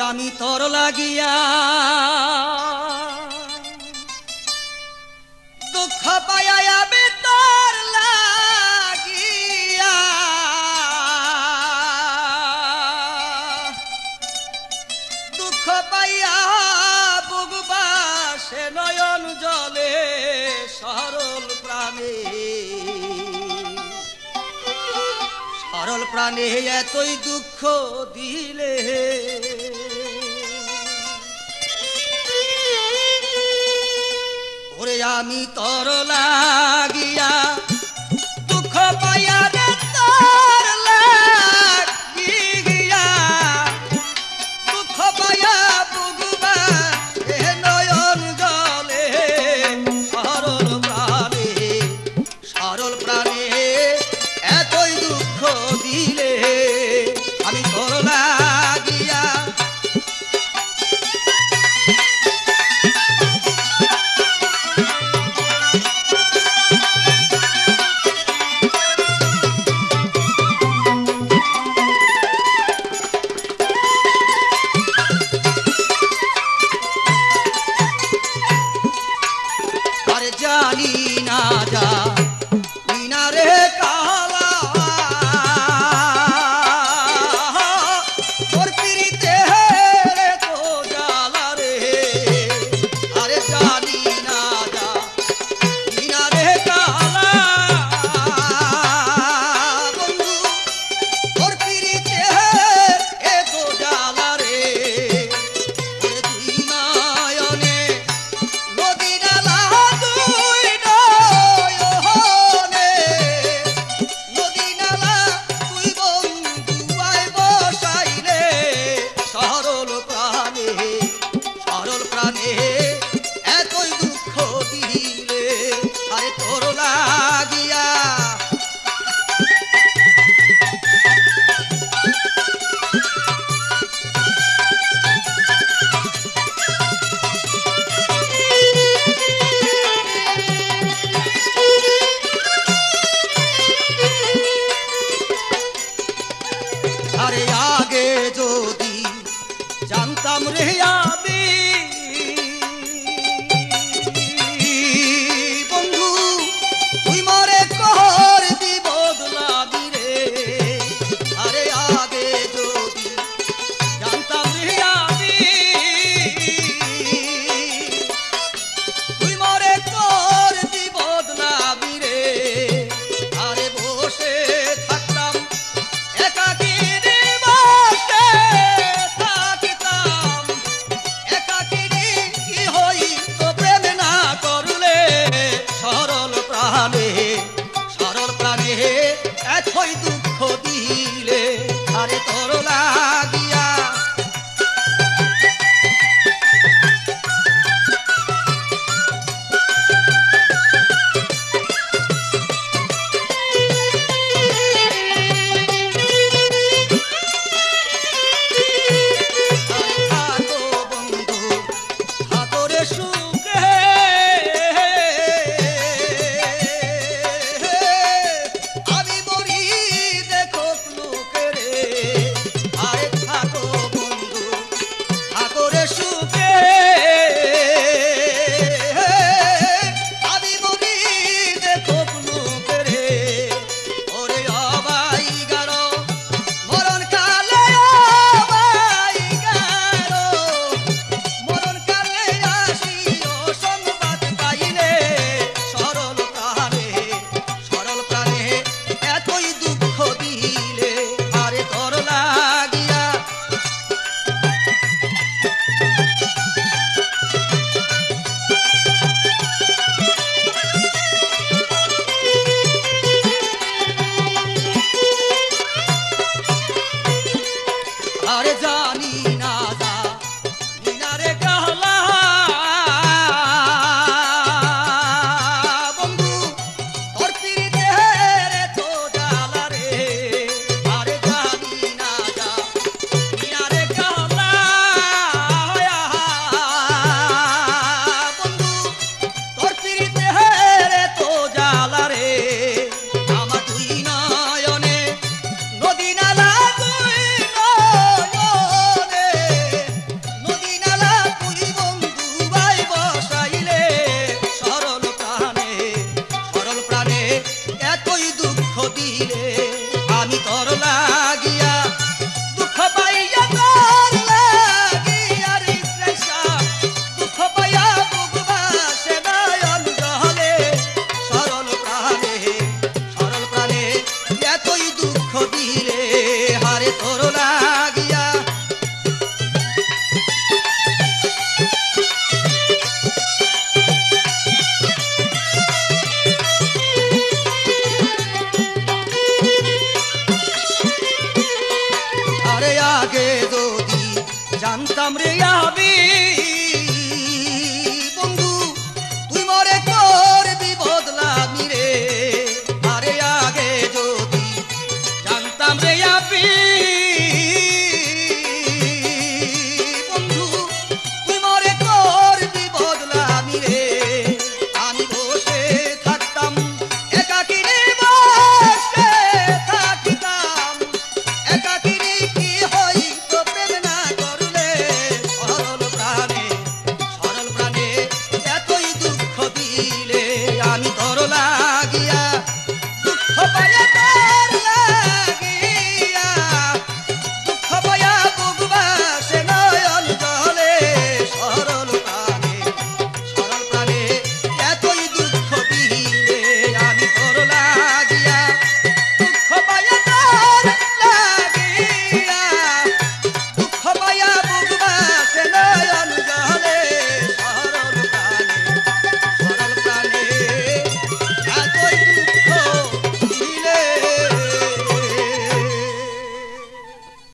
আমি তোর লাগিয়া দুঃখ পাইয়া আমি তোর লাগিয়া দুঃখ পাইয়া বুকবা সে নয়ন জলে সরল প্রাণে সরল প্রাণে এতই দুঃখ দিলে ওরে আমি তোর লাগিয়া দুঃখ পাইয়া রে তোর লাগিয়া দুঃখ পাইয়া বুকবা এ নয়ন জলে সরল প্রাণে এতই দুঃখ দিলে আমি তোর লাগিয়া আরে জানি না জানি না রে কালা তোর পিরিতে রে তো জ্বালা রে আরে জানি না জানি না রে কালা বন্ধু তোর পিরিতে এ তো জ্বালা রে ওরে দুই নয়নে নদী নালা দুই নয়নে নদী নালা তুই বন্ধু আয় বসাইলে সরল প্রাণে এতই দুঃখ দিলে আরে তোর লাগিয়া আরে আগে যদি জানতাম রে আমি বন্ধু তুই মরে কর দি বদলাবি রে আরে আগে যদি জানতাম রে আমি তুই মরে কর দি বদলাবি রে আরে বসে থাকতাম একাকী বসে থাকতাম একাকী কি হইতো প্রেম না করলে সরল প্রাণে এতই দুঃখ দিলে আরে তোর লাগিয়া থাকো বন্ধু থাকো রে সুখে আমি মরি দেখো লোকে রে জানতাম